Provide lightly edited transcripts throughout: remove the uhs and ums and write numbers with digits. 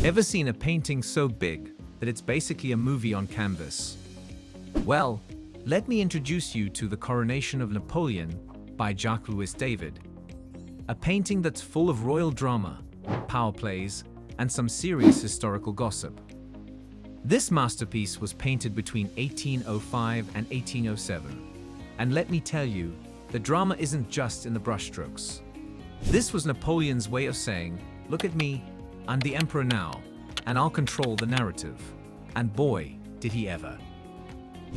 Ever seen a painting so big that it's basically a movie on canvas? Well, let me introduce you to The Coronation of Napoleon by Jacques-Louis David. A painting that's full of royal drama, power plays, and some serious historical gossip. This masterpiece was painted between 1805 and 1807. And let me tell you, the drama isn't just in the brushstrokes. This was Napoleon's way of saying, look at me, I'm the emperor now, and I'll control the narrative. And boy, did he ever.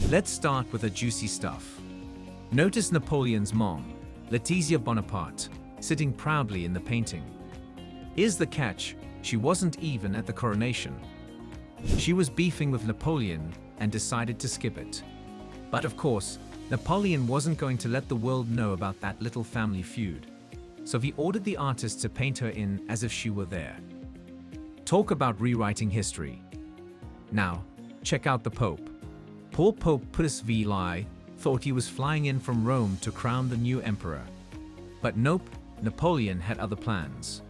Let's start with the juicy stuff. Notice Napoleon's mom, Letizia Bonaparte, sitting proudly in the painting. Here's the catch, she wasn't even at the coronation. She was beefing with Napoleon and decided to skip it. But of course, Napoleon wasn't going to let the world know about that little family feud. So he ordered the artist to paint her in as if she were there. Talk about rewriting history. Now, check out the Pope. Poor Pope Pius VI thought he was flying in from Rome to crown the new emperor. But nope, Napoleon had other plans.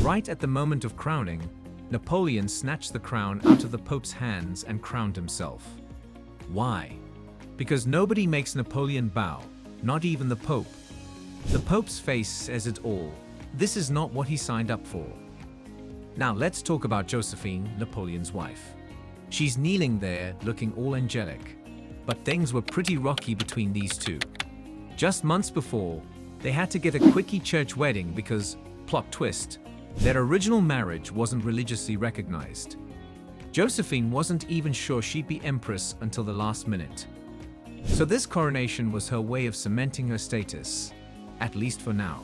Right at the moment of crowning, Napoleon snatched the crown out of the Pope's hands and crowned himself. Why? Because nobody makes Napoleon bow, not even the Pope. The Pope's face says it all. This is not what he signed up for. Now let's talk about Josephine, Napoleon's wife. She's kneeling there, looking all angelic. But things were pretty rocky between these two. Just months before, they had to get a quickie church wedding because, plot twist, their original marriage wasn't religiously recognized. Josephine wasn't even sure she'd be empress until the last minute. So this coronation was her way of cementing her status, at least for now.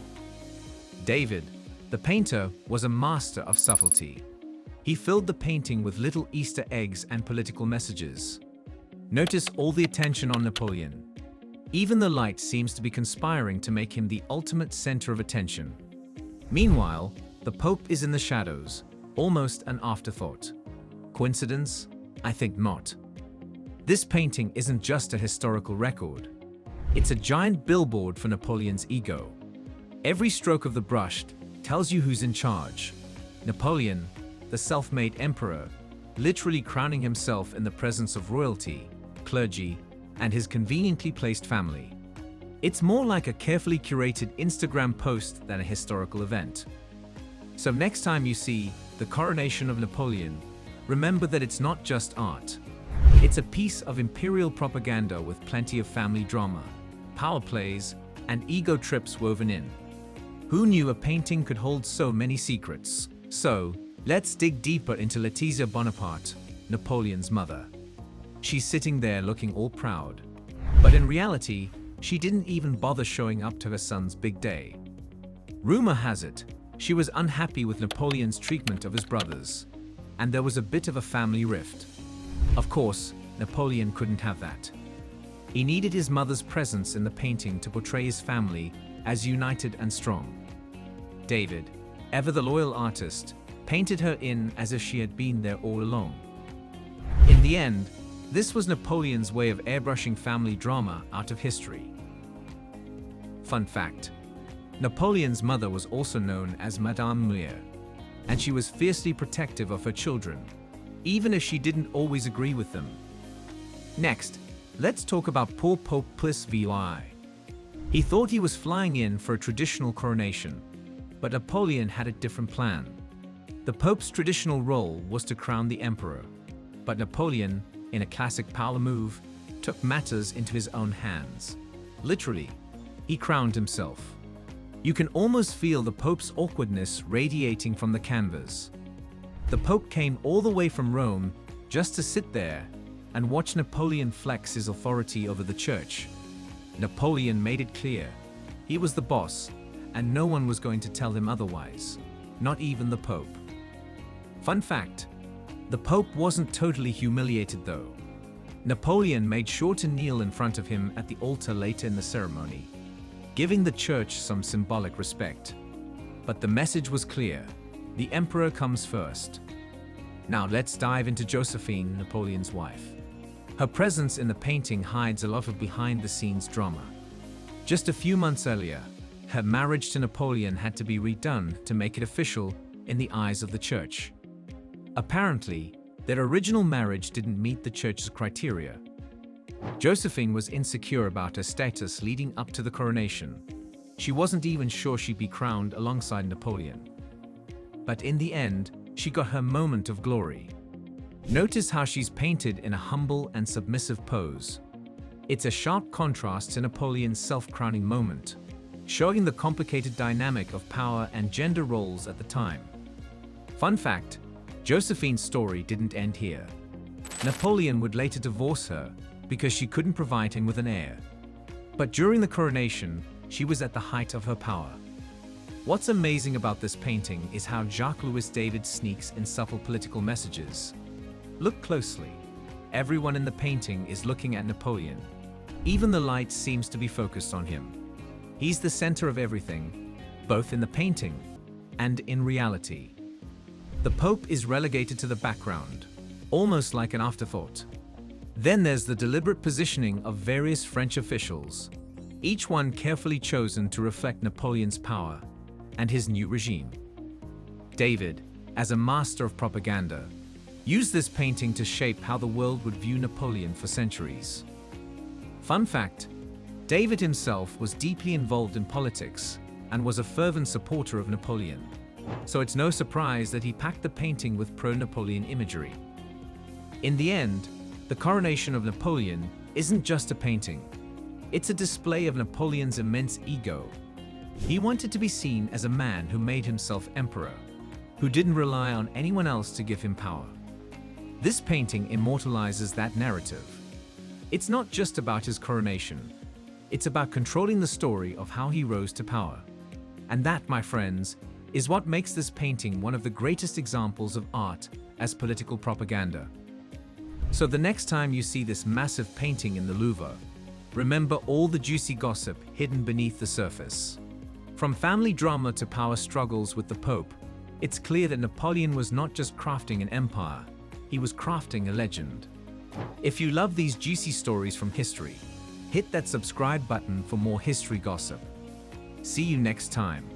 David, the painter, was a master of subtlety. He filled the painting with little Easter eggs and political messages. Notice all the attention on Napoleon. Even the light seems to be conspiring to make him the ultimate center of attention. Meanwhile, the Pope is in the shadows, almost an afterthought. Coincidence? I think not. This painting isn't just a historical record. It's a giant billboard for Napoleon's ego. Every stroke of the brush tells you who's in charge. Napoleon, the self-made emperor, literally crowning himself in the presence of royalty, clergy, and his conveniently placed family. It's more like a carefully curated Instagram post than a historical event. So next time you see The Coronation of Napoleon, remember that it's not just art. It's a piece of imperial propaganda with plenty of family drama, power plays, and ego trips woven in. Who knew a painting could hold so many secrets? So, let's dig deeper into Letizia Bonaparte, Napoleon's mother. She's sitting there looking all proud. But in reality, she didn't even bother showing up to her son's big day. Rumor has it, she was unhappy with Napoleon's treatment of his brothers, and there was a bit of a family rift. Of course, Napoleon couldn't have that. He needed his mother's presence in the painting to portray his family as united and strong. David, ever the loyal artist, painted her in as if she had been there all along. In the end, this was Napoleon's way of airbrushing family drama out of history. Fun fact: Napoleon's mother was also known as Madame Muir, and she was fiercely protective of her children, even if she didn't always agree with them. Next, let's talk about poor Pope Pius VI. He thought he was flying in for a traditional coronation, but Napoleon had a different plan. The Pope's traditional role was to crown the emperor, but Napoleon, in a classic power move, took matters into his own hands. Literally, he crowned himself. You can almost feel the Pope's awkwardness radiating from the canvas. The Pope came all the way from Rome just to sit there and watch Napoleon flex his authority over the church. Napoleon made it clear he was the boss, and no one was going to tell him otherwise, not even the Pope. Fun fact: the Pope wasn't totally humiliated though. Napoleon made sure to kneel in front of him at the altar later in the ceremony, giving the church some symbolic respect. But the message was clear: the emperor comes first. Now let's dive into Josephine, Napoleon's wife. Her presence in the painting hides a lot of behind-the-scenes drama. Just a few months earlier, her marriage to Napoleon had to be redone to make it official in the eyes of the church. Apparently, their original marriage didn't meet the church's criteria. Josephine was insecure about her status leading up to the coronation. She wasn't even sure she'd be crowned alongside Napoleon. But in the end, she got her moment of glory. Notice how she's painted in a humble and submissive pose. It's a sharp contrast to Napoleon's self-crowning moment, showing the complicated dynamic of power and gender roles at the time. Fun fact, Josephine's story didn't end here. Napoleon would later divorce her because she couldn't provide him with an heir. But during the coronation, she was at the height of her power. What's amazing about this painting is how Jacques-Louis David sneaks in subtle political messages. Look closely. Everyone in the painting is looking at Napoleon. Even the light seems to be focused on him. He's the center of everything, both in the painting and in reality. The Pope is relegated to the background, almost like an afterthought. Then there's the deliberate positioning of various French officials, each one carefully chosen to reflect Napoleon's power and his new regime. David, as a master of propaganda, used this painting to shape how the world would view Napoleon for centuries. Fun fact, David himself was deeply involved in politics and was a fervent supporter of Napoleon. So it's no surprise that he packed the painting with pro-Napoleon imagery. In the end, the coronation of Napoleon isn't just a painting. It's a display of Napoleon's immense ego. He wanted to be seen as a man who made himself emperor, who didn't rely on anyone else to give him power. This painting immortalizes that narrative. It's not just about his coronation. It's about controlling the story of how he rose to power. And that, my friends, is what makes this painting one of the greatest examples of art as political propaganda. So the next time you see this massive painting in the Louvre, remember all the juicy gossip hidden beneath the surface. From family drama to power struggles with the Pope, it's clear that Napoleon was not just crafting an empire, he was crafting a legend. If you love these juicy stories from history, hit that subscribe button for more history gossip. See you next time.